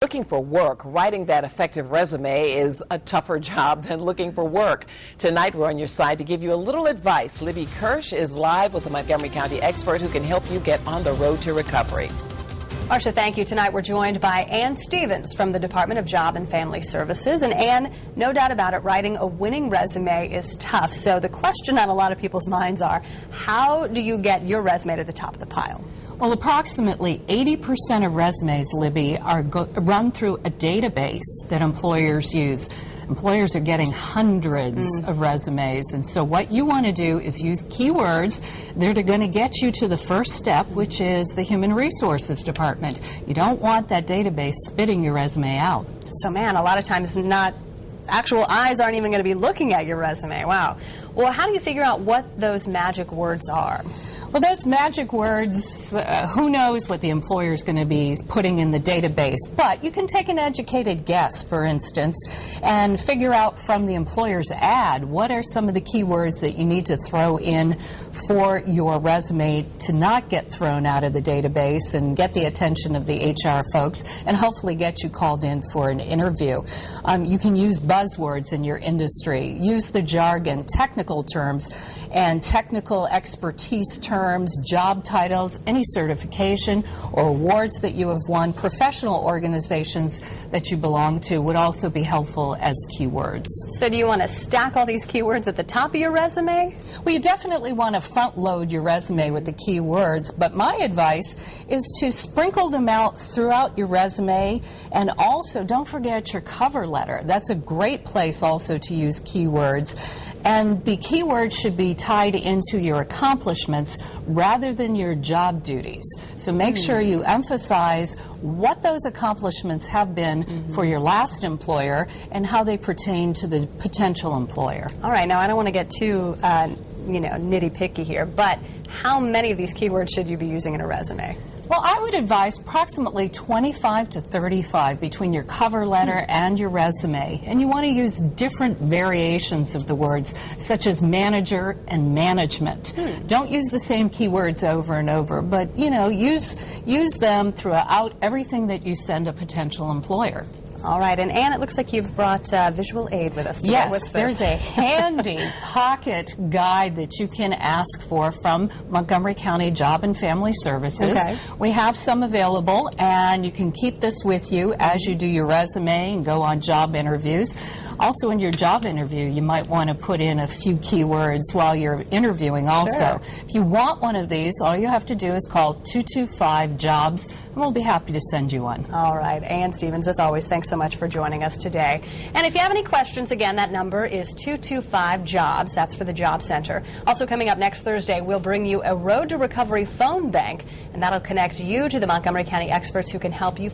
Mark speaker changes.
Speaker 1: Looking for work, writing that effective resume is a tougher job than looking for work. Tonight, we're on your side to give you a little advice. Libby Kirsch is live with a Montgomery County expert who can help you get on the road to recovery.
Speaker 2: Marcia, thank you. Tonight we're joined by Ann Stevens from the Department of Job and Family Services. And Ann, no doubt about it, writing a winning resume is tough. So the question on a lot of people's minds are, how do you get your resume to the top of the pile?
Speaker 3: Well, approximately 80% of resumes, Libby, are run through a database that employers use. Employers are getting hundreds of resumes, and so what you want to do is use keywords that are going to get you to the first step, which is the Human Resources Department. You don't want that database spitting your resume out.
Speaker 2: So, man, a lot of times actual eyes aren't even going to be looking at your resume. Wow. Well, how do you figure out what those magic words are?
Speaker 3: Well, those magic words, who knows what the employer is going to be putting in the database, but you can take an educated guess, for instance, and figure out from the employer's ad what are some of the keywords that you need to throw in for your resume to not get thrown out of the database and get the attention of the HR folks and hopefully get you called in for an interview. You can use buzzwords in your industry, use the jargon, technical terms, and technical expertise terms, job titles, any certification or awards that you have won. Professional organizations that you belong to would also be helpful as keywords.
Speaker 2: So do you want to stack all these keywords at the top of your resume?
Speaker 3: Well, you definitely want to front load your resume with the keywords, but my advice is to sprinkle them out throughout your resume, and also don't forget your cover letter. That's a great place also to use keywords, and the keywords should be tied into your accomplishments rather than your job duties. So make sure you emphasize what those accomplishments have been for your last employer and how they pertain to the potential employer.
Speaker 2: All right, now I don't want to get too nitty-picky here, but how many of these keywords should you be using in a resume?
Speaker 3: Well, I would advise approximately 25 to 35 between your cover letter and your resume. And you want to use different variations of the words, such as manager and management. Don't use the same keywords over and over, but, use them throughout everything that you send a potential employer.
Speaker 2: All right, and Ann, it looks like you've brought visual aid with us today.
Speaker 3: Yes, there's a handy pocket guide that you can ask for from Montgomery County Job and Family Services.
Speaker 2: Okay.
Speaker 3: We have some available, and you can keep this with you as you do your resume and go on job interviews. Also, in your job interview, you might want to put in a few keywords while you're interviewing also.
Speaker 2: Sure.
Speaker 3: If you want one of these, all you have to do is call 225-JOBS, and we'll be happy to send you one.
Speaker 2: All right. Ann Stevens, as always, thanks so much for joining us today. And if you have any questions, again, that number is 225-JOBS. That's for the Job Center. Also, coming up next Thursday, we'll bring you a Road to Recovery phone bank, and that'll connect you to the Montgomery County experts who can help you